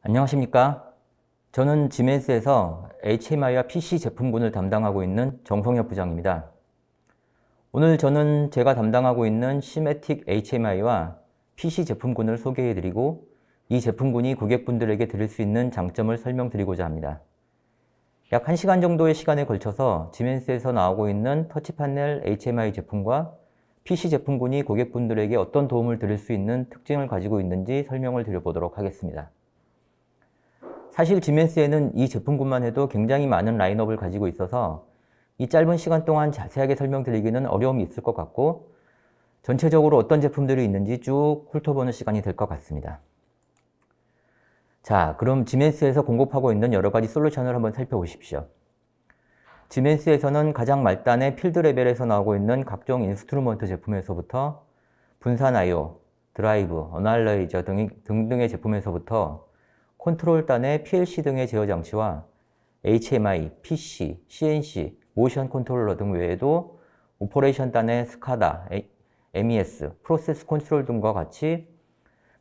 안녕하십니까? 저는 지멘스에서 HMI와 PC 제품군을 담당하고 있는 정성엽 부장입니다. 오늘 저는 제가 담당하고 있는 시메틱 HMI와 PC 제품군을 소개해드리고 이 제품군이 고객분들에게 드릴 수 있는 장점을 설명드리고자 합니다. 약 1시간 정도의 시간에 걸쳐서 지멘스에서 나오고 있는 터치패널 HMI 제품과 PC 제품군이 고객분들에게 어떤 도움을 드릴 수 있는 특징을 가지고 있는지 설명을 드려보도록 하겠습니다. 사실 지멘스에는 이 제품군만 해도 굉장히 많은 라인업을 가지고 있어서 이 짧은 시간 동안 자세하게 설명드리기는 어려움이 있을 것 같고 전체적으로 어떤 제품들이 있는지 쭉 훑어보는 시간이 될 것 같습니다. 자, 그럼 지멘스에서 공급하고 있는 여러 가지 솔루션을 한번 살펴보십시오. 지멘스에서는 가장 말단의 필드 레벨에서 나오고 있는 각종 인스트루먼트 제품에서부터 분산 I/O, 드라이브, 어널라이저 등등의 제품에서부터 컨트롤단의 PLC 등의 제어 장치와 HMI, PC, CNC, 모션 컨트롤러 등 외에도 오퍼레이션단의 스카다, MES, 프로세스 컨트롤 등과 같이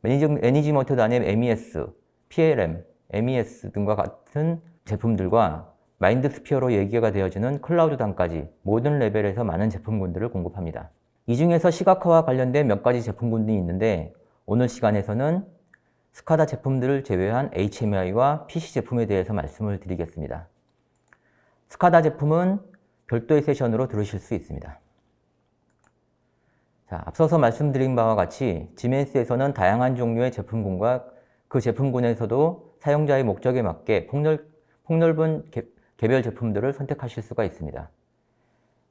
매니지먼트단의 MES, PLM, MES 등과 같은 제품들과 마인드스피어로 얘기가 되어지는 클라우드단까지 모든 레벨에서 많은 제품군들을 공급합니다. 이 중에서 시각화와 관련된 몇 가지 제품군이 있는데 오늘 시간에서는 스카다 제품들을 제외한 HMI와 PC 제품에 대해서 말씀을 드리겠습니다. 스카다 제품은 별도의 세션으로 들으실 수 있습니다. 자, 앞서서 말씀드린 바와 같이 지멘스에서는 다양한 종류의 제품군과 그 제품군에서도 사용자의 목적에 맞게 폭넓은 개별 제품들을 선택하실 수가 있습니다.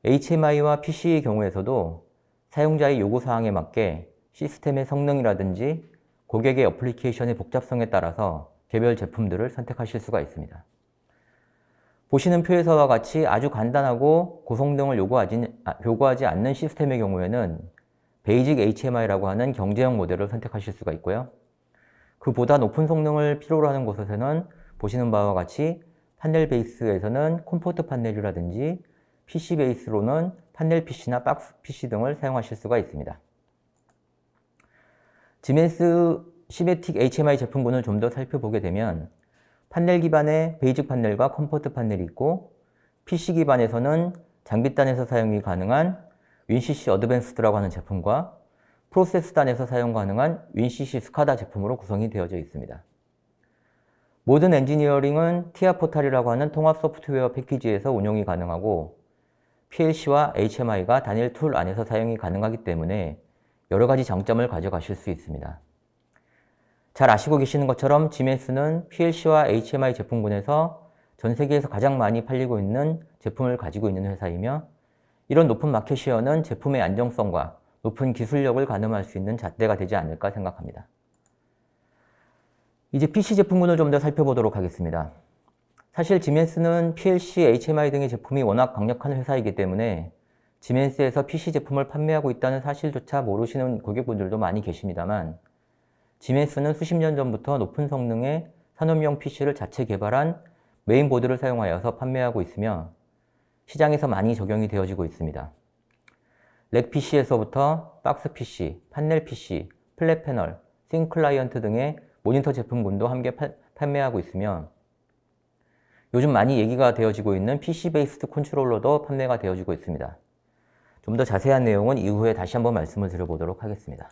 HMI와 PC의 경우에서도 사용자의 요구사항에 맞게 시스템의 성능이라든지 고객의 어플리케이션의 복잡성에 따라서 개별 제품들을 선택하실 수가 있습니다. 보시는 표에서와 같이 아주 간단하고 고성능을 요구하지 않는 시스템의 경우에는 베이직 HMI라고 하는 경제형 모델을 선택하실 수가 있고요. 그보다 높은 성능을 필요로 하는 곳에서는 보시는 바와 같이 판넬 베이스에서는 컴포트 판넬이라든지 PC 베이스로는 판넬 PC나 박스 PC 등을 사용하실 수가 있습니다. 지멘스 시메틱 HMI 제품군을 좀 더 살펴보게 되면 판넬 기반의 베이직 판넬과 컴포트 판넬이 있고 PC 기반에서는 장비단에서 사용이 가능한 윈CC 어드밴스드라고 하는 제품과 프로세스단에서 사용 가능한 윈CC 스카다 제품으로 구성이 되어져 있습니다. 모든 엔지니어링은 TIA 포탈이라고 하는 통합 소프트웨어 패키지에서 운용이 가능하고 PLC와 HMI가 단일 툴 안에서 사용이 가능하기 때문에 여러 가지 장점을 가져가실 수 있습니다. 잘 아시고 계시는 것처럼 지멘스는 PLC와 HMI 제품군에서 전 세계에서 가장 많이 팔리고 있는 제품을 가지고 있는 회사이며 이런 높은 마켓 쉐어는 제품의 안정성과 높은 기술력을 가늠할 수 있는 잣대가 되지 않을까 생각합니다. 이제 PC 제품군을 좀 더 살펴보도록 하겠습니다. 사실 지멘스는 PLC, HMI 등의 제품이 워낙 강력한 회사이기 때문에 지멘스에서 PC 제품을 판매하고 있다는 사실조차 모르시는 고객분들도 많이 계십니다만 지멘스는 수십 년 전부터 높은 성능의 산업용 PC를 자체 개발한 메인보드를 사용하여서 판매하고 있으며 시장에서 많이 적용이 되어지고 있습니다. 렉 PC에서부터 박스 PC, 판넬 PC, 플랫 패널, 싱 클라이언트 등의 모니터 제품군도 함께 판매하고 있으며 요즘 많이 얘기가 되어지고 있는 PC 베이스드 컨트롤러도 판매가 되어지고 있습니다. 좀 더 자세한 내용은 이후에 다시 한번 말씀을 드려보도록 하겠습니다.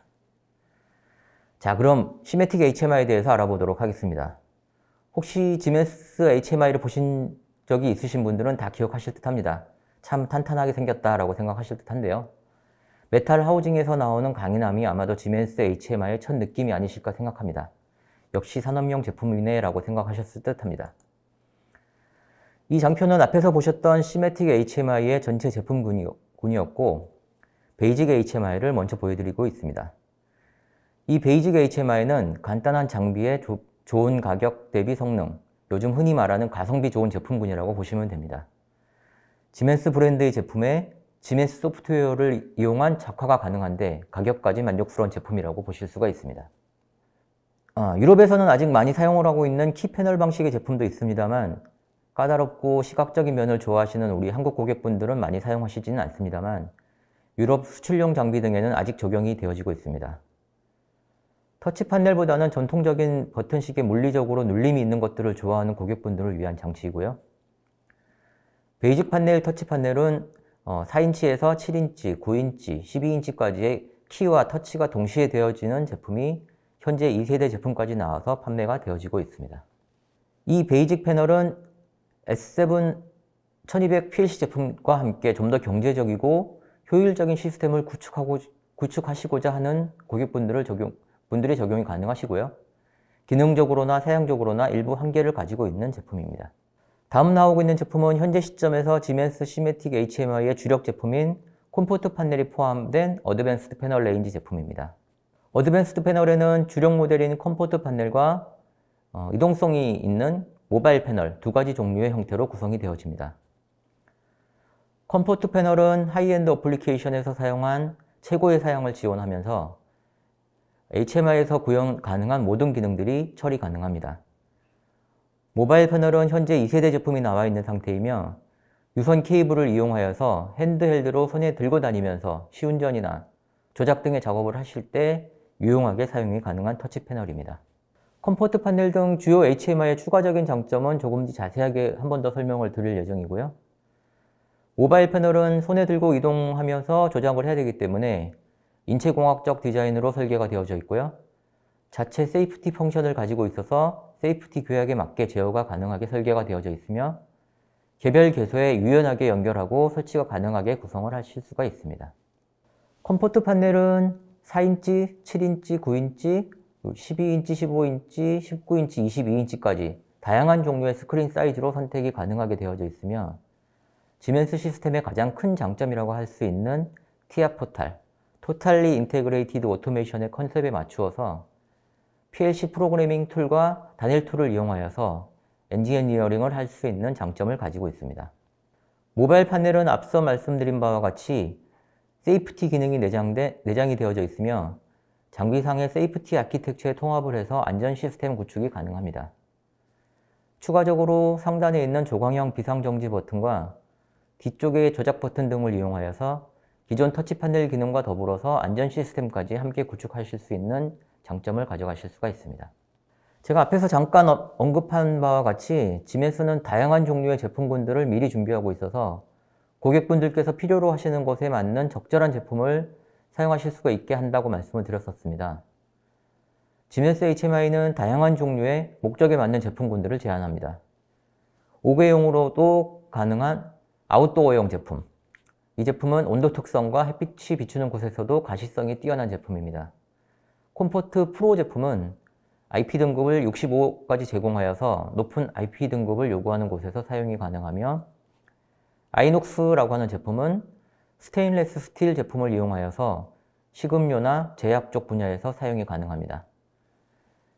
자, 그럼 시메틱 HMI에 대해서 알아보도록 하겠습니다. 혹시 지멘스 HMI를 보신 적이 있으신 분들은 다 기억하실 듯 합니다. 참 탄탄하게 생겼다라고 생각하실 듯 한데요. 메탈 하우징에서 나오는 강인함이 아마도 지멘스 HMI의 첫 느낌이 아니실까 생각합니다. 역시 산업용 제품이네 라고 생각하셨을 듯 합니다. 이 장표는 앞에서 보셨던 시메틱 HMI의 전체 제품군이었고 베이직 HMI를 먼저 보여드리고 있습니다. 이 베이직 HMI는 간단한 장비에 좋은 가격 대비 성능, 요즘 흔히 말하는 가성비 좋은 제품군이라고 보시면 됩니다. 지멘스 브랜드의 제품에 지멘스 소프트웨어를 이용한 작화가 가능한데 가격까지 만족스러운 제품이라고 보실 수가 있습니다. 유럽에서는 아직 많이 사용을 하고 있는 키패널 방식의 제품도 있습니다만 까다롭고 시각적인 면을 좋아하시는 우리 한국 고객분들은 많이 사용하시지는 않습니다만 유럽 수출용 장비 등에는 아직 적용이 되어지고 있습니다. 터치 판넬보다는 전통적인 버튼식에 물리적으로 눌림이 있는 것들을 좋아하는 고객분들을 위한 장치이고요. 베이직 판넬, 터치 판넬은 4인치에서 7인치, 9인치, 12인치까지의 키와 터치가 동시에 되어지는 제품이 현재 2세대 제품까지 나와서 판매가 되어지고 있습니다. 이 베이직 패널은 S7 1200 PLC 제품과 함께 좀 더 경제적이고 효율적인 시스템을 구축하시고자 하는 고객분들의 적용이 가능하시고요. 기능적으로나 사양적으로나 일부 한계를 가지고 있는 제품입니다. 다음 나오고 있는 제품은 현재 시점에서 지멘스 시메틱 HMI의 주력 제품인 콤포트 판넬이 포함된 어드밴스드 패널 레인지 제품입니다. 어드밴스드 패널에는 주력 모델인 컴포트 판넬과 이동성이 있는 모바일 패널 두 가지 종류의 형태로 구성이 되어집니다. 컴포트 패널은 하이엔드 어플리케이션에서 사용한 최고의 사양을 지원하면서 HMI에서 구현 가능한 모든 기능들이 처리 가능합니다. 모바일 패널은 현재 2세대 제품이 나와 있는 상태이며 유선 케이블을 이용하여서 핸드헬드로 손에 들고 다니면서 시운전이나 조작 등의 작업을 하실 때 유용하게 사용이 가능한 터치 패널입니다. 컴포트 판넬 등 주요 HMI의 추가적인 장점은 조금 더 자세하게 한 번 더 설명을 드릴 예정이고요. 모바일 패널은 손에 들고 이동하면서 조작을 해야 되기 때문에 인체공학적 디자인으로 설계가 되어져 있고요. 자체 세이프티 펑션을 가지고 있어서 세이프티 규약에 맞게 제어가 가능하게 설계가 되어져 있으며 개별 개소에 유연하게 연결하고 설치가 가능하게 구성을 하실 수가 있습니다. 컴포트 판넬은 4인치, 7인치, 9인치, 12인치, 15인치, 19인치, 22인치까지 다양한 종류의 스크린 사이즈로 선택이 가능하게 되어져 있으며 지멘스 시스템의 가장 큰 장점이라고 할 수 있는 TIA 포탈, 토탈리 인테그레이티드 오토메이션의 컨셉에 맞추어서 PLC 프로그래밍 툴과 단일 툴을 이용하여서 엔지니어링을 할 수 있는 장점을 가지고 있습니다. 모바일 판넬은 앞서 말씀드린 바와 같이 세이프티 기능이 내장이 되어져 있으며 장비상의 세이프티 아키텍처에 통합을 해서 안전 시스템 구축이 가능합니다. 추가적으로 상단에 있는 조광형 비상정지 버튼과 뒤쪽의 조작 버튼 등을 이용하여서 기존 터치 판넬 기능과 더불어서 안전 시스템까지 함께 구축하실 수 있는 장점을 가져가실 수가 있습니다. 제가 앞에서 잠깐 언급한 바와 같이 지멘스는 다양한 종류의 제품군들을 미리 준비하고 있어서 고객분들께서 필요로 하시는 것에 맞는 적절한 제품을 사용하실 수가 있게 한다고 말씀을 드렸었습니다. 지멘스 HMI는 다양한 종류의 목적에 맞는 제품군들을 제안합니다. 5개용으로도 가능한 아웃도어용 제품. 이 제품은 온도 특성과 햇빛이 비추는 곳에서도 가시성이 뛰어난 제품입니다. 콤포트 프로 제품은 IP 등급을 65까지 제공하여서 높은 IP 등급을 요구하는 곳에서 사용이 가능하며 아이녹스라고 하는 제품은 스테인레스 스틸 제품을 이용하여서 식음료나 제약 쪽 분야에서 사용이 가능합니다.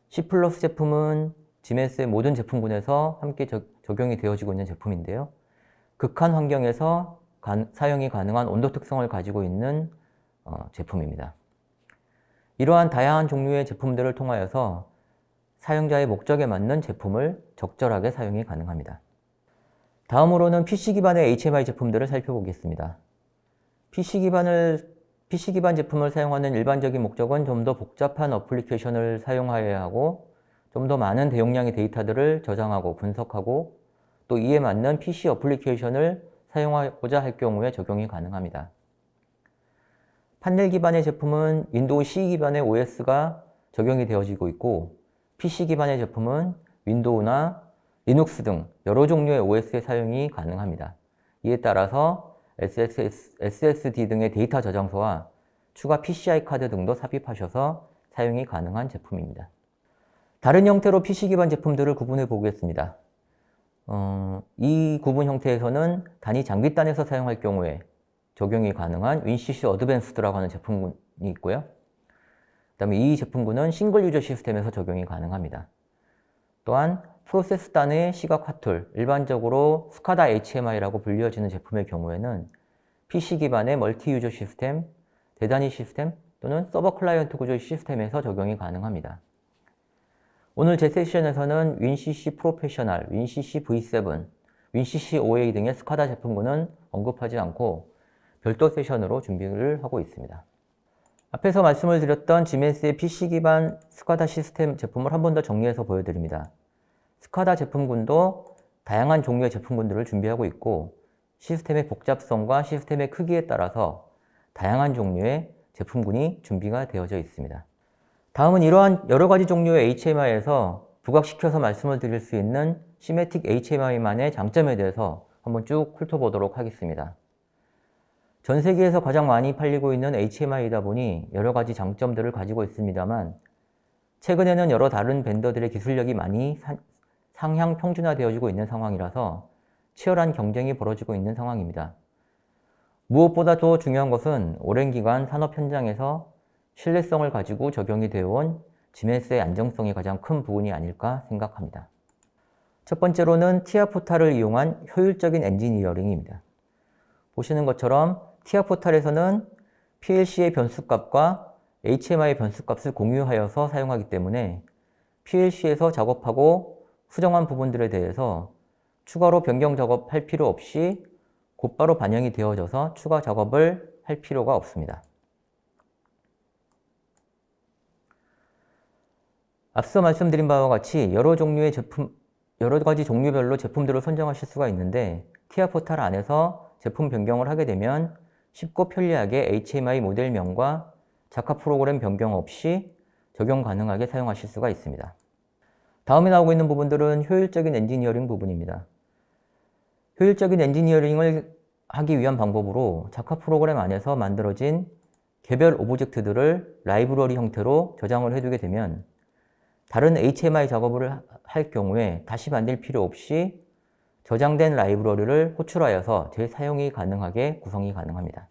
C+ 제품은 지멘스의 모든 제품군에서 함께 적용이 되어지고 있는 제품인데요. 극한 환경에서 사용이 가능한 온도 특성을 가지고 있는 제품입니다. 이러한 다양한 종류의 제품들을 통하여서 사용자의 목적에 맞는 제품을 적절하게 사용이 가능합니다. 다음으로는 PC 기반의 HMI 제품들을 살펴보겠습니다. PC 기반 제품을 사용하는 일반적인 목적은 좀 더 복잡한 어플리케이션을 사용하여야 하고 좀 더 많은 대용량의 데이터들을 저장하고 분석하고 또 이에 맞는 PC 어플리케이션을 사용하고자 할 경우에 적용이 가능합니다. 판넬 기반의 제품은 윈도우 CE 기반의 OS가 적용이 되어지고 있고 PC 기반의 제품은 윈도우나 리눅스 등 여러 종류의 OS의 사용이 가능합니다. 이에 따라서 SSD 등의 데이터 저장소와 추가 PCI 카드 등도 삽입하셔서 사용이 가능한 제품입니다. 다른 형태로 PC 기반 제품들을 구분해 보겠습니다. 이 구분 형태에서는 단위 장비단에서 사용할 경우에 적용이 가능한 윈CC 어드밴스드라고 하는 제품군이 있고요. 그 다음에 이 제품군은 싱글 유저 시스템에서 적용이 가능합니다. 또한 프로세스 단의 시각 화툴, 일반적으로 스카다 HMI라고 불리어지는 제품의 경우에는 PC 기반의 멀티 유저 시스템, 대단위 시스템 또는 서버 클라이언트 구조 시스템에서 적용이 가능합니다. 오늘 제 세션에서는 윈CC 프로페셔널, 윈CC V7, 윈CC OA 등의 스카다 제품군은 언급하지 않고 별도 세션으로 준비를 하고 있습니다. 앞에서 말씀을 드렸던 지멘스의 PC 기반 스카다 시스템 제품을 한 번 더 정리해서 보여드립니다. 스카다 제품군도 다양한 종류의 제품군들을 준비하고 있고 시스템의 복잡성과 시스템의 크기에 따라서 다양한 종류의 제품군이 준비가 되어져 있습니다. 다음은 이러한 여러 가지 종류의 HMI에서 부각시켜서 말씀을 드릴 수 있는 시메틱 HMI만의 장점에 대해서 한번 쭉 훑어보도록 하겠습니다. 전 세계에서 가장 많이 팔리고 있는 HMI이다 보니 여러 가지 장점들을 가지고 있습니다만 최근에는 여러 다른 벤더들의 기술력이 많이 상향 평준화되어지고 있는 상황이라서 치열한 경쟁이 벌어지고 있는 상황입니다. 무엇보다 더 중요한 것은 오랜 기간 산업 현장에서 신뢰성을 가지고 적용이 되어 온 지멘스의 안정성이 가장 큰 부분이 아닐까 생각합니다. 첫 번째로는 TIA 포탈을 이용한 효율적인 엔지니어링입니다. 보시는 것처럼 TIA 포탈에서는 PLC의 변수값과 HMI의 변수값을 공유하여서 사용하기 때문에 PLC에서 작업하고 수정한 부분들에 대해서 추가로 변경 작업할 필요 없이 곧바로 반영이 되어져서 추가 작업을 할 필요가 없습니다. 앞서 말씀드린 바와 같이 여러 가지 종류별로 제품들을 선정하실 수가 있는데 TIA 포탈 안에서 제품 변경을 하게 되면 쉽고 편리하게 HMI 모델명과 작화 프로그램 변경 없이 적용 가능하게 사용하실 수가 있습니다. 다음에 나오고 있는 부분들은 효율적인 엔지니어링 부분입니다. 효율적인 엔지니어링을 하기 위한 방법으로 작화 프로그램 안에서 만들어진 개별 오브젝트들을 라이브러리 형태로 저장을 해두게 되면 다른 HMI 작업을 할 경우에 다시 만들 필요 없이 저장된 라이브러리를 호출하여서 재사용이 가능하게 구성이 가능합니다.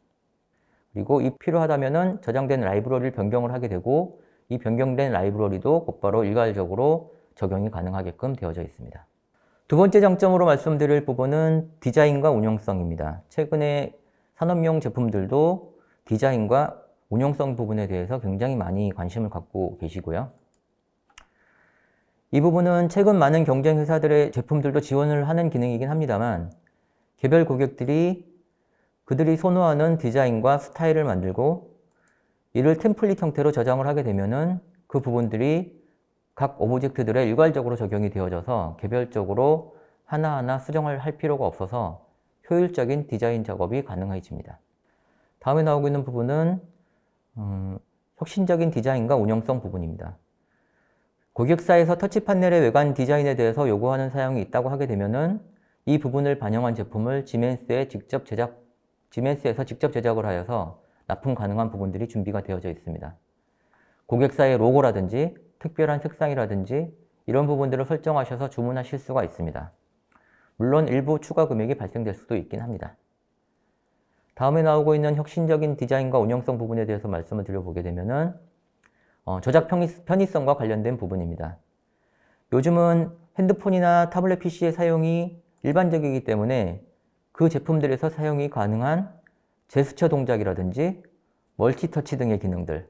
그리고 이 필요하다면 저장된 라이브러리를 변경을 하게 되고 이 변경된 라이브러리도 곧바로 일괄적으로 적용이 가능하게끔 되어져 있습니다. 두 번째 장점으로 말씀드릴 부분은 디자인과 운용성입니다. 최근에 산업용 제품들도 디자인과 운용성 부분에 대해서 굉장히 많이 관심을 갖고 계시고요. 이 부분은 최근 많은 경쟁 회사들의 제품들도 지원을 하는 기능이긴 합니다만 개별 고객들이 그들이 선호하는 디자인과 스타일을 만들고 이를 템플릿 형태로 저장을 하게 되면은 그 부분들이 각 오브젝트들에 일괄적으로 적용이 되어져서 개별적으로 하나하나 수정을 할 필요가 없어서 효율적인 디자인 작업이 가능해집니다. 다음에 나오고 있는 부분은 혁신적인 디자인과 운영성 부분입니다. 고객사에서 터치 파넬의 외관 디자인에 대해서 요구하는 사양이 있다고 하게 되면은 이 부분을 반영한 제품을 지멘스에서 직접 제작을 하여서 납품 가능한 부분들이 준비가 되어져 있습니다. 고객사의 로고라든지 특별한 색상이라든지 이런 부분들을 설정하셔서 주문하실 수가 있습니다. 물론 일부 추가 금액이 발생될 수도 있긴 합니다. 다음에 나오고 있는 혁신적인 디자인과 운영성 부분에 대해서 말씀을 드려보게 되면은 저작 편의성과 관련된 부분입니다. 요즘은 핸드폰이나 타블렛 PC의 사용이 일반적이기 때문에 그 제품들에서 사용이 가능한 제스처 동작이라든지 멀티터치 등의 기능들,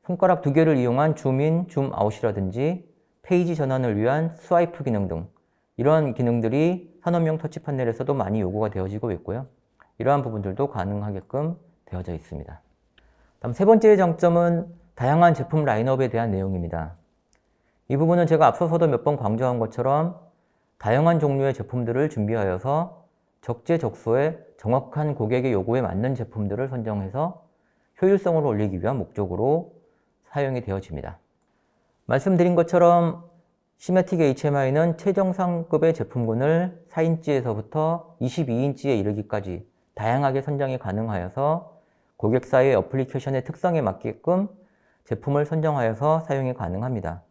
손가락 두 개를 이용한 줌인, 줌아웃이라든지 페이지 전환을 위한 스와이프 기능 등 이러한 기능들이 산업용 터치 파넬에서도 많이 요구가 되어지고 있고요. 이러한 부분들도 가능하게끔 되어져 있습니다. 다음 세 번째 장점은 다양한 제품 라인업에 대한 내용입니다. 이 부분은 제가 앞서서도 몇 번 강조한 것처럼 다양한 종류의 제품들을 준비하여서 적재적소에 정확한 고객의 요구에 맞는 제품들을 선정해서 효율성을 올리기 위한 목적으로 사용이 되어집니다. 말씀드린 것처럼 시메틱 HMI는 최정상급의 제품군을 4인치에서부터 22인치에 이르기까지 다양하게 선정이 가능하여서 고객사의 어플리케이션의 특성에 맞게끔 제품을 선정하여서 사용이 가능합니다.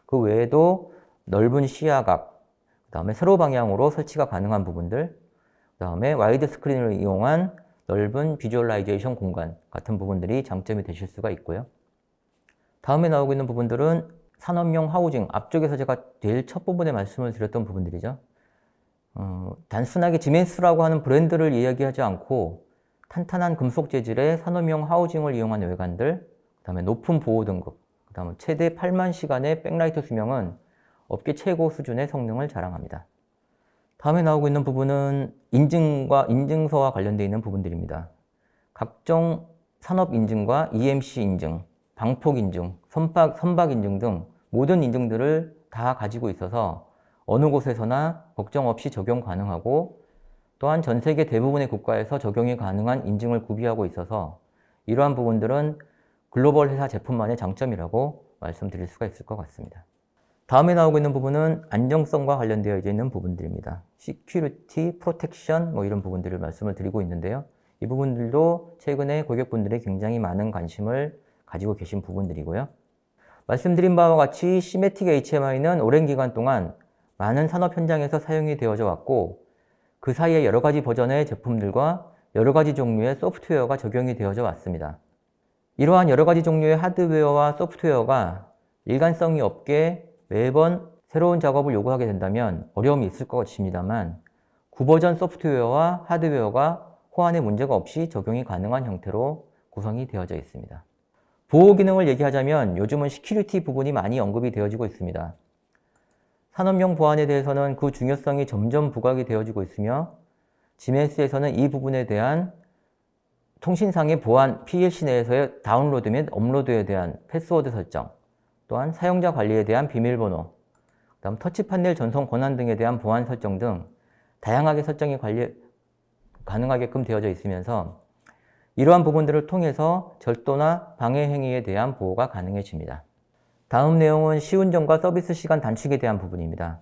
그 외에도 넓은 시야각, 그 다음에 세로 방향으로 설치가 가능한 부분들, 그 다음에 와이드 스크린을 이용한 넓은 비주얼라이제이션 공간 같은 부분들이 장점이 되실 수가 있고요. 다음에 나오고 있는 부분들은 산업용 하우징, 앞쪽에서 제가 제일 첫 부분에 말씀을 드렸던 부분들이죠. 단순하게 지멘스라고 하는 브랜드를 이야기하지 않고 탄탄한 금속 재질의 산업용 하우징을 이용한 외관들, 그 다음에 높은 보호 등급, 그 다음에 최대 8만 시간의 백라이트 수명은 업계 최고 수준의 성능을 자랑합니다. 다음에 나오고 있는 부분은 인증서와 관련되어 있는 부분들입니다. 각종 산업 인증과 EMC 인증, 방폭 인증, 선박 인증 등 모든 인증들을 다 가지고 있어서 어느 곳에서나 걱정 없이 적용 가능하고, 또한 전 세계 대부분의 국가에서 적용이 가능한 인증을 구비하고 있어서 이러한 부분들은 글로벌 회사 제품만의 장점이라고 말씀드릴 수가 있을 것 같습니다. 다음에 나오고 있는 부분은 안정성과 관련되어 있는 부분들입니다. Security, Protection 이런 부분들을 말씀을 드리고 있는데요. 이 부분들도 최근에 고객분들이 굉장히 많은 관심을 가지고 계신 부분들이고요. 말씀드린 바와 같이 시메틱 HMI는 오랜 기간 동안 많은 산업 현장에서 사용이 되어져 왔고, 그 사이에 여러 가지 버전의 제품들과 여러 가지 종류의 소프트웨어가 적용이 되어져 왔습니다. 이러한 여러 가지 종류의 하드웨어와 소프트웨어가 일관성이 없게 매번 새로운 작업을 요구하게 된다면 어려움이 있을 것입니다만, 구버전 소프트웨어와 하드웨어가 호환에 문제가 없이 적용이 가능한 형태로 구성이 되어져 있습니다. 보호 기능을 얘기하자면 요즘은 시큐리티 부분이 많이 언급이 되어지고 있습니다. 산업용 보안에 대해서는 그 중요성이 점점 부각이 되어지고 있으며, 지멘스에서는 이 부분에 대한 통신상의 보안, PLC 내에서의 다운로드 및 업로드에 대한 패스워드 설정, 또한 사용자 관리에 대한 비밀번호, 그다음 터치 판넬 전송 권한 등에 대한 보안 설정 등 다양하게 설정이 가능하게끔 되어져 있으면서 이러한 부분들을 통해서 절도나 방해 행위에 대한 보호가 가능해집니다. 다음 내용은 시운전과 서비스 시간 단축에 대한 부분입니다.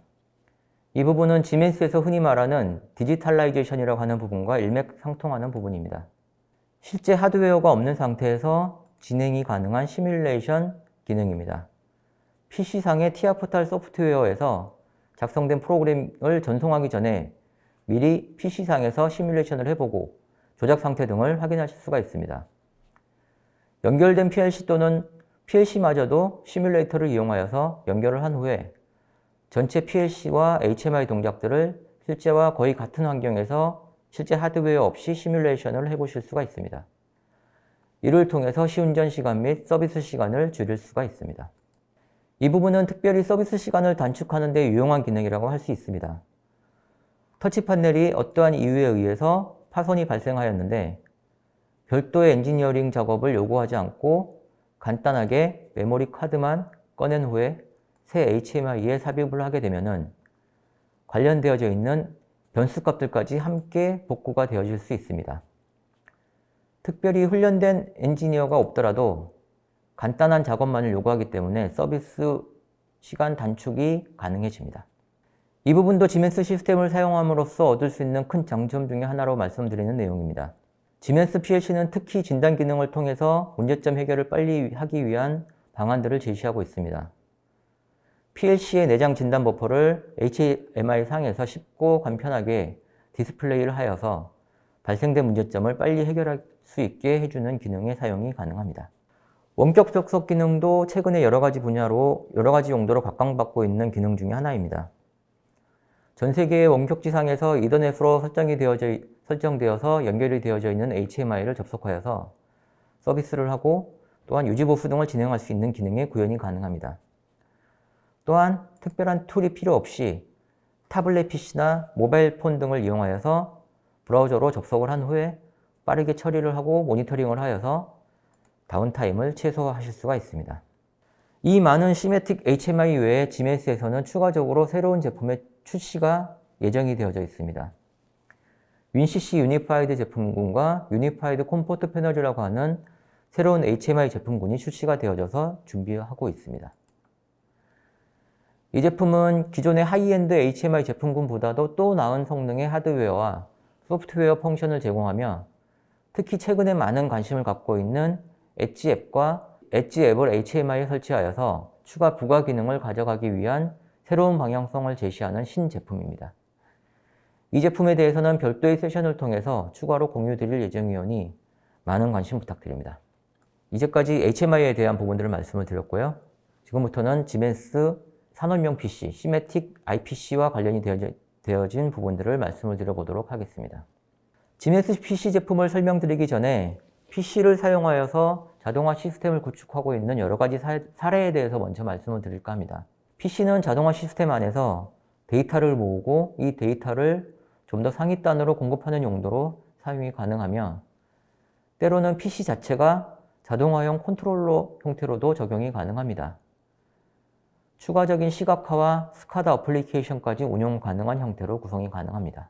이 부분은 지멘스에서 흔히 말하는 디지털라이제이션이라고 하는 부분과 일맥상통하는 부분입니다. 실제 하드웨어가 없는 상태에서 진행이 가능한 시뮬레이션 기능입니다. PC상의 티아포탈 소프트웨어에서 작성된 프로그램을 전송하기 전에 미리 PC상에서 시뮬레이션을 해보고 조작 상태 등을 확인하실 수가 있습니다. 연결된 PLC 또는 PLC마저도 시뮬레이터를 이용하여서 연결을 한 후에 전체 PLC와 HMI 동작들을 실제와 거의 같은 환경에서 실제 하드웨어 없이 시뮬레이션을 해보실 수가 있습니다. 이를 통해서 시운전 시간 및 서비스 시간을 줄일 수가 있습니다. 이 부분은 특별히 서비스 시간을 단축하는 데 유용한 기능이라고 할 수 있습니다. 터치 판넬이 어떠한 이유에 의해서 파손이 발생하였는데 별도의 엔지니어링 작업을 요구하지 않고 간단하게 메모리 카드만 꺼낸 후에 새 HMI에 삽입을 하게 되면은 관련되어져 있는 변수값들까지 함께 복구가 되어질 수 있습니다. 특별히 훈련된 엔지니어가 없더라도 간단한 작업만을 요구하기 때문에 서비스 시간 단축이 가능해집니다. 이 부분도 지멘스 시스템을 사용함으로써 얻을 수 있는 큰 장점 중에 하나로 말씀드리는 내용입니다. 지멘스 PLC는 특히 진단 기능을 통해서 문제점 해결을 빨리 하기 위한 방안들을 제시하고 있습니다. PLC의 내장 진단 버퍼를 HMI 상에서 쉽고 간편하게 디스플레이를 하여서 발생된 문제점을 빨리 해결할 수 있게 해주는 기능의 사용이 가능합니다. 원격 접속 기능도 최근에 여러 가지 분야로 여러 가지 용도로 각광받고 있는 기능 중에 하나입니다. 전 세계의 원격지상에서 이더넷으로 설정되어서 연결이 되어져 있는 HMI를 접속하여서 서비스를 하고 또한 유지보수 등을 진행할 수 있는 기능의 구현이 가능합니다. 또한 특별한 툴이 필요 없이 타블렛 PC나 모바일 폰 등을 이용하여서 브라우저로 접속을 한 후에 빠르게 처리를 하고 모니터링을 하여서 다운타임을 최소화하실 수가 있습니다. 이 많은 시메틱 HMI 외에 지멘스에서는 추가적으로 새로운 제품의 출시가 예정이 되어져 있습니다. 윈CC 유니파이드 제품군과 유니파이드 컴포트 패널이라고 하는 새로운 HMI 제품군이 출시가 되어져서 준비하고 있습니다. 이 제품은 기존의 하이엔드 HMI 제품군보다도 또 나은 성능의 하드웨어와 소프트웨어 펑션을 제공하며 특히 최근에 많은 관심을 갖고 있는 엣지 앱과 엣지 앱을 HMI에 설치하여서 추가 부가 기능을 가져가기 위한 새로운 방향성을 제시하는 신제품입니다. 이 제품에 대해서는 별도의 세션을 통해서 추가로 공유드릴 예정이오니 많은 관심 부탁드립니다. 이제까지 HMI에 대한 부분들을 말씀을 드렸고요. 지금부터는 지멘스 산업용 PC, 시메틱 IPC와 관련이 되어진 부분들을 말씀을 드려보도록 하겠습니다. 지멘스 PC 제품을 설명드리기 전에 PC를 사용하여서 자동화 시스템을 구축하고 있는 여러 가지 사례에 대해서 먼저 말씀을 드릴까 합니다. PC는 자동화 시스템 안에서 데이터를 모으고 이 데이터를 좀 더 상위 단으로 공급하는 용도로 사용이 가능하며 때로는 PC 자체가 자동화형 컨트롤러 형태로도 적용이 가능합니다. 추가적인 시각화와 스카다 어플리케이션까지 운용 가능한 형태로 구성이 가능합니다.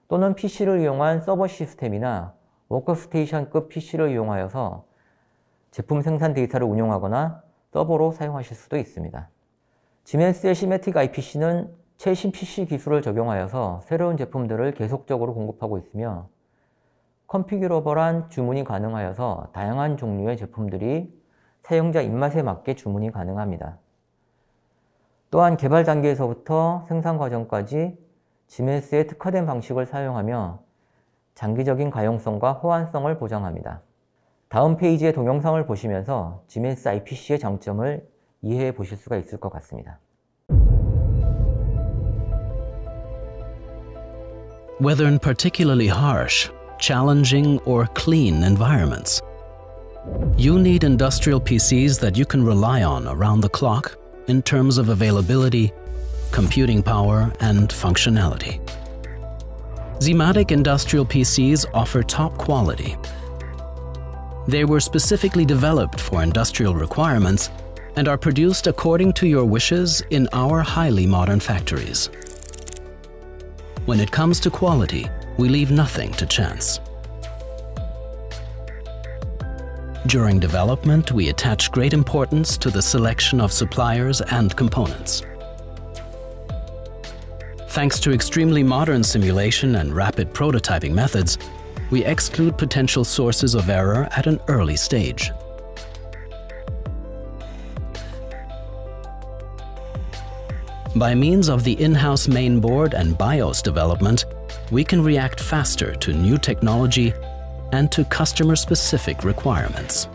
또는 PC를 이용한 서버 시스템이나 워크스테이션급 PC를 이용하여서 제품 생산 데이터를 운용하거나 서버로 사용하실 수도 있습니다. 지멘스의 시메틱 IPC는 최신 PC 기술을 적용하여서 새로운 제품들을 계속적으로 공급하고 있으며 컨피규러블한 주문이 가능하여서 다양한 종류의 제품들이 사용자 입맛에 맞게 주문이 가능합니다. 또한 개발 단계에서부터 생산 과정까지 지멘스의 특화된 방식을 사용하며 장기적인 가용성과 호환성을 보장합니다. 다음 페이지의 동영상을 보시면서 지멘스 IPC의 장점을 이해해 보실 수가 있을 것 같습니다. Whether in particularly harsh, challenging, or clean environments, you need industrial PCs that you can rely on around the clock in terms of availability, computing power, and functionality. Zematic industrial PCs offer top quality. They were specifically developed for industrial requirements and are produced according to your wishes in our highly modern factories. When it comes to quality, we leave nothing to chance. During development, we attach great importance to the selection of suppliers and components. Thanks to extremely modern simulation and rapid prototyping methods, we exclude potential sources of error at an early stage. By means of the in-house mainboard and BIOS development, we can react faster to new technology and to customer-specific requirements.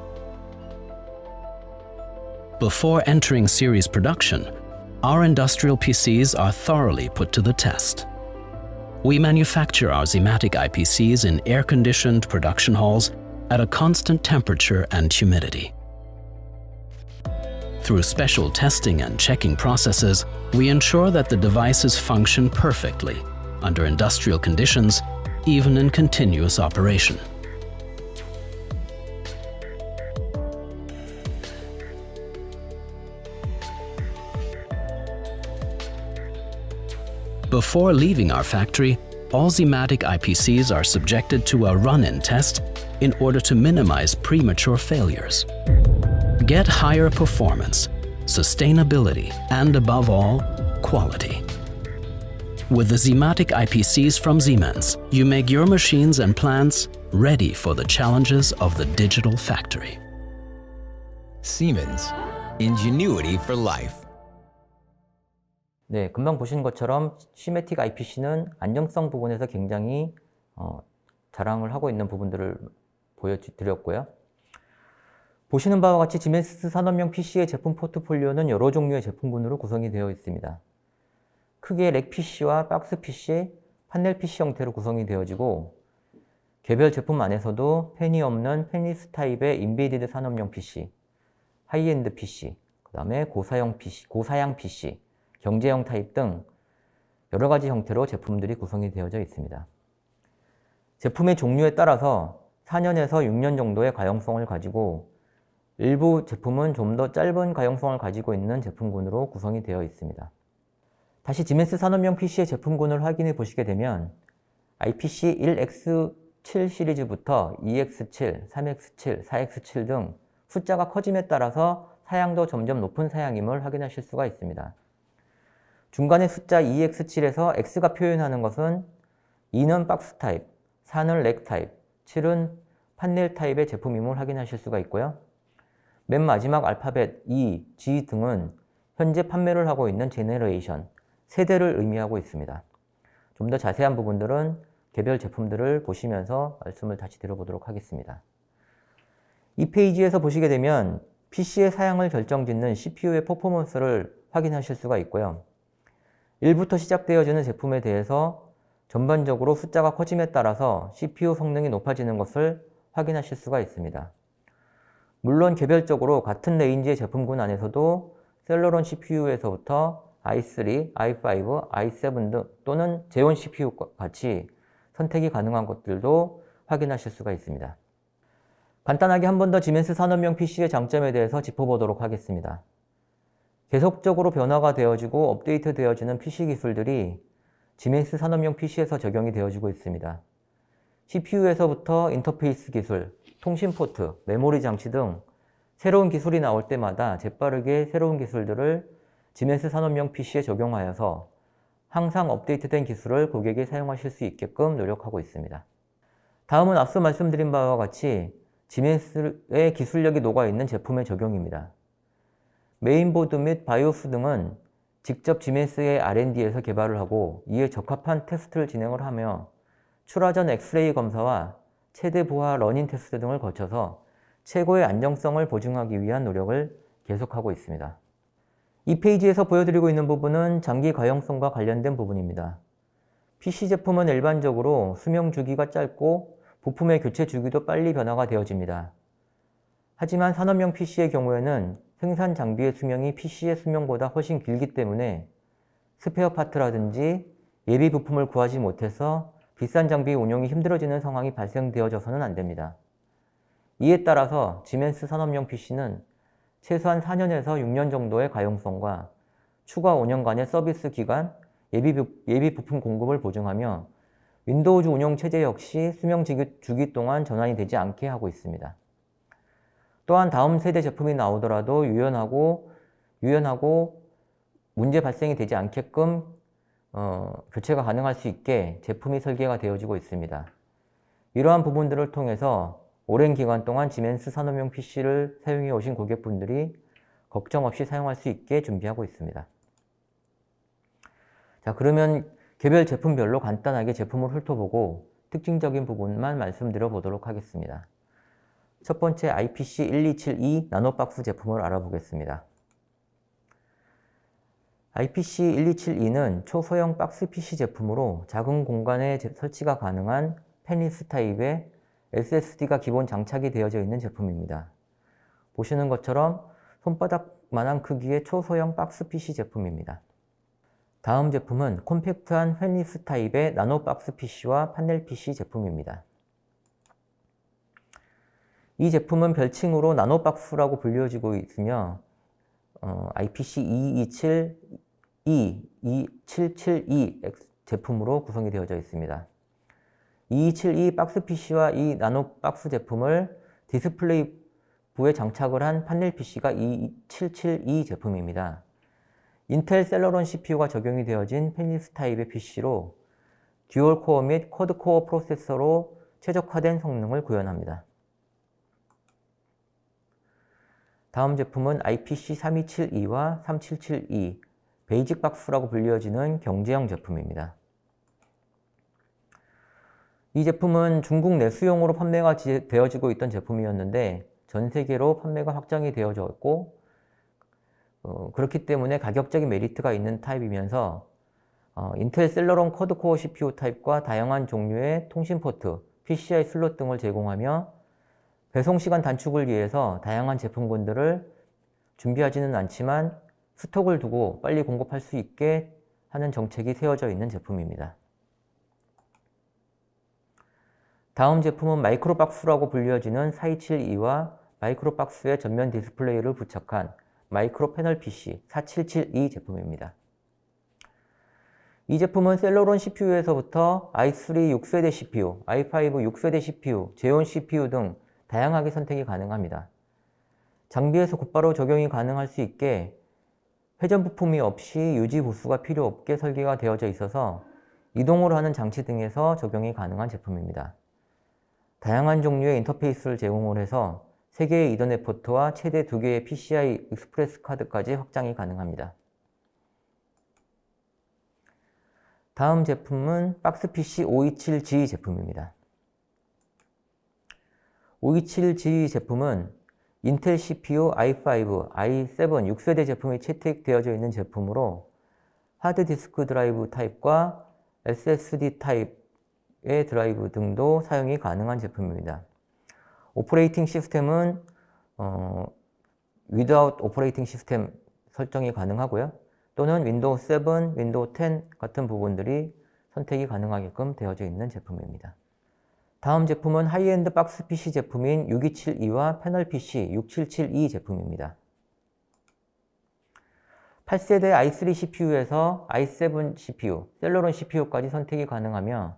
Before entering series production, our industrial PCs are thoroughly put to the test. We manufacture our Zematic IPCs in air-conditioned production halls at a constant temperature and humidity. Through special testing and checking processes, we ensure that the devices function perfectly under industrial conditions, even in continuous operation. Before leaving our factory, all Zematic IPCs are subjected to a run-in test in order to minimize premature failures. Get higher performance, sustainability, and above all, quality. With the Zematic IPCs from Siemens, you make your machines and plants ready for the challenges of the digital factory. Siemens, ingenuity for life. 네, 금방 보신 것처럼 시메틱 IPC는 안정성 부분에서 굉장히 자랑을 하고 있는 부분들을 보여드렸고요. 보시는 바와 같이 지멘스 산업용 PC의 제품 포트폴리오는 여러 종류의 제품군으로 구성이 되어 있습니다. 크게 렉 PC와 박스 PC, 판넬 PC 형태로 구성이 되어지고 개별 제품 안에서도 펜이 없는 펜리스 타입의 인베디드 산업용 PC, 하이엔드 PC, 그 다음에 고사양 PC, 경제형 타입 등 여러 가지 형태로 제품들이 구성이 되어져 있습니다. 제품의 종류에 따라서 4년에서 6년 정도의 가용성을 가지고 일부 제품은 좀 더 짧은 가용성을 가지고 있는 제품군으로 구성이 되어 있습니다. 다시 지멘스 산업용 PC의 제품군을 확인해 보시게 되면 IPC 1X7 시리즈부터 2X7, 3X7, 4X7 등 숫자가 커짐에 따라서 사양도 점점 높은 사양임을 확인하실 수가 있습니다. 중간에 숫자 2X7에서 X가 표현하는 것은 2는 박스 타입, 4는 렉 타입, 7은 판넬 타입의 제품임을 확인하실 수가 있고요. 맨 마지막 알파벳 E, G 등은 현재 판매를 하고 있는 제너레이션, 세대를 의미하고 있습니다. 좀 더 자세한 부분들은 개별 제품들을 보시면서 말씀을 다시 드려보도록 하겠습니다. 이 페이지에서 보시게 되면 PC의 사양을 결정짓는 CPU의 퍼포먼스를 확인하실 수가 있고요. 1부터 시작되어지는 제품에 대해서 전반적으로 숫자가 커짐에 따라서 CPU 성능이 높아지는 것을 확인하실 수가 있습니다. 물론 개별적으로 같은 레인지의 제품군 안에서도 셀러론 CPU에서부터 i3, i5, i7 등 또는 제온 CPU 같이 선택이 가능한 것들도 확인하실 수가 있습니다. 간단하게 한 번 더 지멘스 산업용 PC의 장점에 대해서 짚어보도록 하겠습니다. 계속적으로 변화가 되어지고 업데이트 되어지는 PC 기술들이 지멘스 산업용 PC에서 적용이 되어지고 있습니다. CPU에서부터 인터페이스 기술, 통신 포트, 메모리 장치 등 새로운 기술이 나올 때마다 재빠르게 새로운 기술들을 지멘스 산업용 PC에 적용하여서 항상 업데이트된 기술을 고객이 사용하실 수 있게끔 노력하고 있습니다. 다음은 앞서 말씀드린 바와 같이 지멘스의 기술력이 녹아있는 제품의 적용입니다. 메인보드 및 바이오스 등은 직접 지멘스의 R&D에서 개발을 하고 이에 적합한 테스트를 진행을 하며 출하 전 엑스레이 검사와 최대 부하 러닝 테스트 등을 거쳐서 최고의 안정성을 보증하기 위한 노력을 계속하고 있습니다. 이 페이지에서 보여드리고 있는 부분은 장기 가용성과 관련된 부분입니다. PC 제품은 일반적으로 수명 주기가 짧고 부품의 교체 주기도 빨리 변화가 되어집니다. 하지만 산업용 PC의 경우에는 생산 장비의 수명이 PC의 수명보다 훨씬 길기 때문에 스페어 파트라든지 예비 부품을 구하지 못해서 비싼 장비 운용이 힘들어지는 상황이 발생되어져서는 안 됩니다. 이에 따라서 지멘스 산업용 PC는 최소한 4년에서 6년 정도의 가용성과 추가 5년간의 서비스 기간, 예비 부품 공급을 보증하며 윈도우즈 운용 체제 역시 수명 주기 동안 전환이 되지 않게 하고 있습니다. 또한 다음 세대 제품이 나오더라도 유연하고 문제 발생이 되지 않게끔 교체가 가능할 수 있게 제품이 설계가 되어지고 있습니다. 이러한 부분들을 통해서 오랜 기간 동안 지멘스 산업용 PC를 사용해 오신 고객분들이 걱정 없이 사용할 수 있게 준비하고 있습니다. 자, 그러면 개별 제품별로 간단하게 제품을 훑어보고 특징적인 부분만 말씀드려 보도록 하겠습니다. 첫 번째 IPC1272 나노박스 제품을 알아보겠습니다. IPC1272는 초소형 박스 PC 제품으로 작은 공간에 설치가 가능한 페니스 타입의 SSD가 기본 장착이 되어져 있는 제품입니다. 보시는 것처럼 손바닥만한 크기의 초소형 박스 PC 제품입니다. 다음 제품은 콤팩트한 페니스 타입의 나노박스 PC와 판넬 PC 제품입니다. 이 제품은 별칭으로 나노박스라고 불려지고 있으며 IPC2272 제품으로 구성이 되어져 있습니다. 2272 박스 PC와 이 나노박스 제품을 디스플레이부에 장착을 한 판넬 PC가 2772 제품입니다. 인텔 셀러론 CPU가 적용이 되어진 페니스 타입의 PC로 듀얼 코어 및 쿼드 코어 프로세서로 최적화된 성능을 구현합니다. 다음 제품은 IPC3272와 3772 베이직 박스라고 불려지는 경제형 제품입니다. 이 제품은 중국 내수용으로 판매가 되어지고 있던 제품이었는데 전 세계로 판매가 확장이 되어졌고 그렇기 때문에 가격적인 메리트가 있는 타입이면서 인텔 셀러론 쿼드코어 CPU 타입과 다양한 종류의 통신 포트, PCI 슬롯 등을 제공하며 배송시간 단축을 위해서 다양한 제품군들을 준비하지는 않지만 스톡을 두고 빨리 공급할 수 있게 하는 정책이 세워져 있는 제품입니다. 다음 제품은 마이크로박스라고 불려지는 4272와 마이크로박스의 전면 디스플레이를 부착한 마이크로 패널 PC 4772 제품입니다. 이 제품은 셀러론 CPU에서부터 i3 6세대 CPU, i5 6세대 CPU, 제온 CPU 등 다양하게 선택이 가능합니다. 장비에서 곧바로 적용이 가능할 수 있게 회전 부품이 없이 유지 보수가 필요 없게 설계가 되어져 있어서 이동을 하는 장치 등에서 적용이 가능한 제품입니다. 다양한 종류의 인터페이스를 제공을 해서 3개의 이더넷 포트와 최대 2개의 PCI 익스프레스 카드까지 확장이 가능합니다. 다음 제품은 박스PC 527G 제품입니다. 527G 제품은 인텔 CPU i5, i7, 6세대 제품이 채택되어져 있는 제품으로 하드디스크 드라이브 타입과 SSD 타입의 드라이브 등도 사용이 가능한 제품입니다. 오퍼레이팅 시스템은 without 오퍼레이팅 시스템 설정이 가능하고요. 또는 윈도우 7, 윈도우 10 같은 부분들이 선택이 가능하게끔 되어져 있는 제품입니다. 다음 제품은 하이엔드 박스 PC 제품인 6272와 패널 PC 6772 제품입니다. 8세대 i3 CPU에서 i7 CPU, 셀러론 CPU까지 선택이 가능하며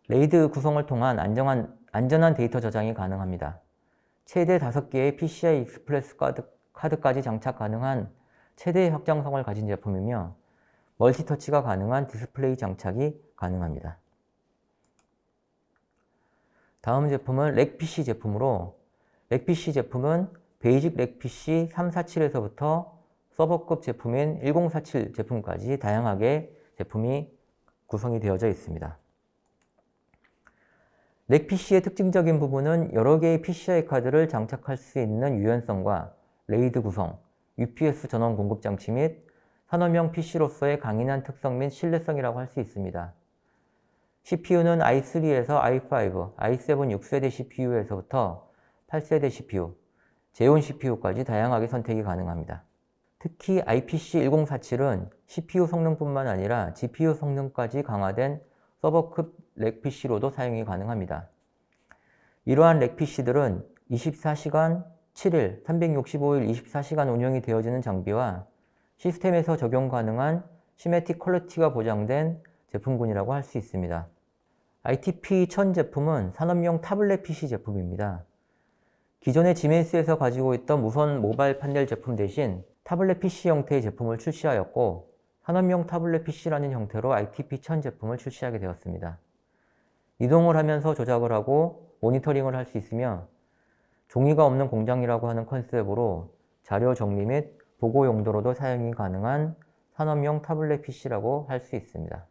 레이드 구성을 통한 안전한 데이터 저장이 가능합니다. 최대 5개의 PCI 익스프레스 카드까지 장착 가능한 최대 확장성을 가진 제품이며 멀티터치가 가능한 디스플레이 장착이 가능합니다. 다음 제품은 렉PC 제품으로 렉PC 제품은 베이직 렉PC 347에서부터 서버급 제품인 1047 제품까지 다양하게 제품이 구성이 되어져 있습니다. 렉PC의 특징적인 부분은 여러 개의 PCI 카드를 장착할 수 있는 유연성과 레이드 구성, UPS 전원 공급 장치 및 산업용 PC로서의 강인한 특성 및 신뢰성이라고 할 수 있습니다. CPU는 i3에서 i5, i7 6세대 CPU에서부터 8세대 CPU, 제온 CPU까지 다양하게 선택이 가능합니다. 특히 IPC 1047은 CPU 성능뿐만 아니라 GPU 성능까지 강화된 서버급 렉PC로도 사용이 가능합니다. 이러한 렉PC들은 24시간 7일, 365일 24시간 운영이 되어지는 장비와 시스템에서 적용 가능한 시메틱 퀄리티가 보장된 제품군이라고 할 수 있습니다. ITP1000 제품은 산업용 타블렛 PC 제품입니다. 기존의 지멘스에서 가지고 있던 무선 모바일 판넬 제품 대신 타블렛 PC 형태의 제품을 출시하였고 산업용 타블렛 PC라는 형태로 ITP1000 제품을 출시하게 되었습니다. 이동을 하면서 조작을 하고 모니터링을 할 수 있으며 종이가 없는 공장이라고 하는 컨셉으로 자료 정리 및 보고 용도로도 사용이 가능한 산업용 타블렛 PC라고 할 수 있습니다.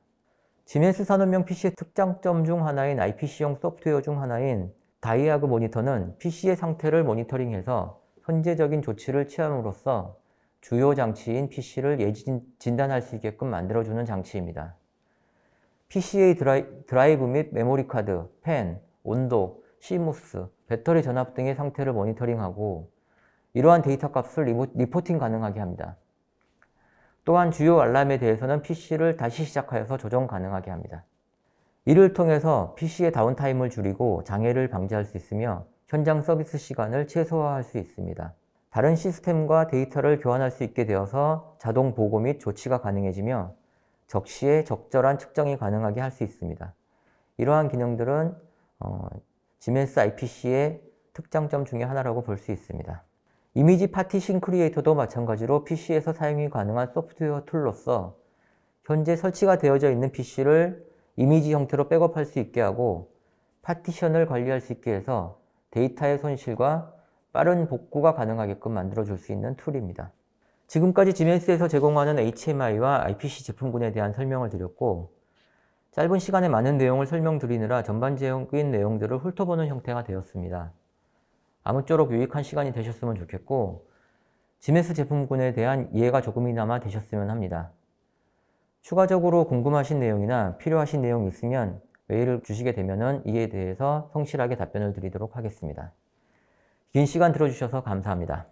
지멘스 산업용 PC의 특장점 중 하나인 IPC용 소프트웨어 중 하나인 다이아그 모니터는 PC의 상태를 모니터링해서 현재적인 조치를 취함으로써 주요 장치인 PC를 예지 진단할 수 있게끔 만들어주는 장치입니다. PC의 드라이브 및 메모리 카드, 펜, 온도, CMOS, 배터리 전압 등의 상태를 모니터링하고 이러한 데이터 값을 리포팅 가능하게 합니다. 또한 주요 알람에 대해서는 PC를 다시 시작하여서 조정 가능하게 합니다. 이를 통해서 PC의 다운타임을 줄이고 장애를 방지할 수 있으며 현장 서비스 시간을 최소화할 수 있습니다. 다른 시스템과 데이터를 교환할 수 있게 되어서 자동 보고 및 조치가 가능해지며 적시에 적절한 측정이 가능하게 할 수 있습니다. 이러한 기능들은 지멘스 IPC의 특장점 중에 하나라고 볼 수 있습니다. 이미지 파티션 크리에이터도 마찬가지로 PC에서 사용이 가능한 소프트웨어 툴로서 현재 설치가 되어져 있는 PC를 이미지 형태로 백업할 수 있게 하고 파티션을 관리할 수 있게 해서 데이터의 손실과 빠른 복구가 가능하게끔 만들어줄 수 있는 툴입니다. 지금까지 지멘스에서 제공하는 HMI와 IPC 제품군에 대한 설명을 드렸고 짧은 시간에 많은 내용을 설명드리느라 전반적인 내용들을 훑어보는 형태가 되었습니다. 아무쪼록 유익한 시간이 되셨으면 좋겠고 지멘스 제품군에 대한 이해가 조금이나마 되셨으면 합니다. 추가적으로 궁금하신 내용이나 필요하신 내용이 있으면 메일을 주시게 되면 이에 대해서 성실하게 답변을 드리도록 하겠습니다. 긴 시간 들어주셔서 감사합니다.